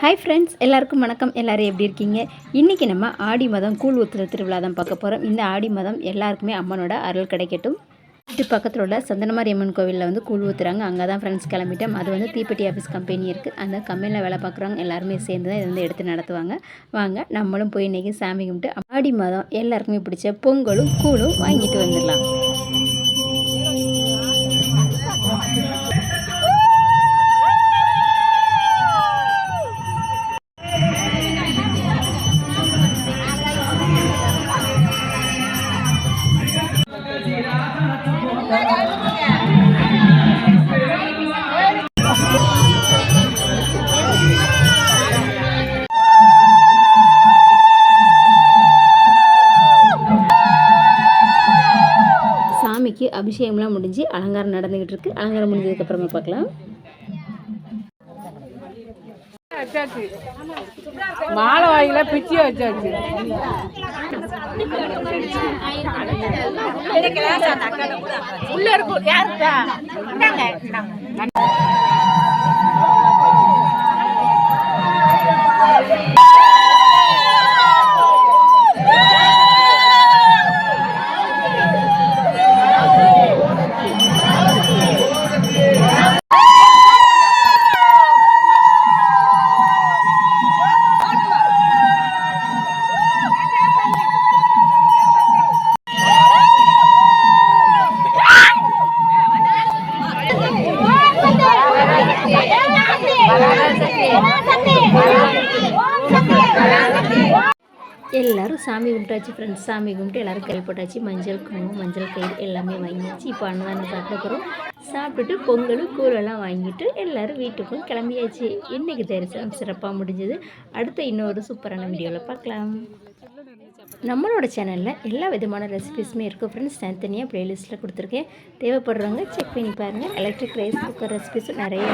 Hi friends, எல்லாருக்கும் வணக்கம். எல்லோரும் எப்படி இருக்கீங்க? இன்றைக்கி நம்ம ஆடி மாதம் கூழ் ஊற்றுற திருவிழா தான் பார்க்க போகிறோம். இந்த ஆடி மாதம் எல்லாருக்குமே அம்மனோட அருள் கிடைக்கட்டும். வீட்டு பக்கத்தில் உள்ள சந்தனமாரி அம்மன் கோவிலில் வந்து கூழ் ஊற்றுறாங்க. அங்கே தான் ஃப்ரெண்ட்ஸ் கிளம்பிட்டோம். அது வந்து தீப்பெட்டி ஆஃபீஸ் கம்பெனி இருக்குது. அந்த கம்பெனியில் வேலை பார்க்குறவங்க எல்லாருமே சேர்ந்து தான் இதை வந்து எடுத்து நடத்துவாங்க. வாங்க நம்மளும் போய் இன்றைக்கி சாமி கும்பிட்டு ஆடி மாதம் எல்லாருக்குமே பிடிச்ச பொங்கலும் கூழும் வாங்கிட்டு வந்துடலாம். சாமிக்கு அபிஷேகம்லாம் முடிஞ்சு அலங்காரம் நடந்துகிட்டு இருக்கு. அலங்காரம் முடிஞ்சதுக்கு அப்புறமா பார்க்கலாம். மாலை வாயில பிச்சு வச்சாச்சு. உள்ள இருக்கும் யாருக்கா எல்லோரும் சாமி கும்பிட்டாச்சு ஃப்ரெண்ட்ஸ். சாமி கும்பிட்டு எல்லோரும் கை போட்டாச்சு. மஞ்சள் குங்குமம், மஞ்சள் கயிறு எல்லாமே வாங்கியாச்சு. இப்போ அன்னதானம் சாப்பிட போகிறோம். சாப்பிட்டுட்டு பொங்கலும் கூழெல்லாம் வாங்கிட்டு எல்லோரும் வீட்டுக்கும் கிளம்பியாச்சு. இன்றைக்கி தரிசனம் சிறப்பாக முடிஞ்சது. அடுத்த இன்னொரு சூப்பரான வீடியோவில் பார்க்கலாம். நம்மளோட சேனலில் எல்லா விதமான ரெசிபீஸுமே இருக்குது ஃப்ரெண்ட்ஸ். தனித்தனியாக ப்ளேலிஸ்ட்டில் கொடுத்துருக்கேன். தேவைப்படுறவங்க செக் பண்ணி பாருங்கள். எலக்ட்ரிக் ரைஸ் குக்கர் ரெசிபீஸும் நிறைய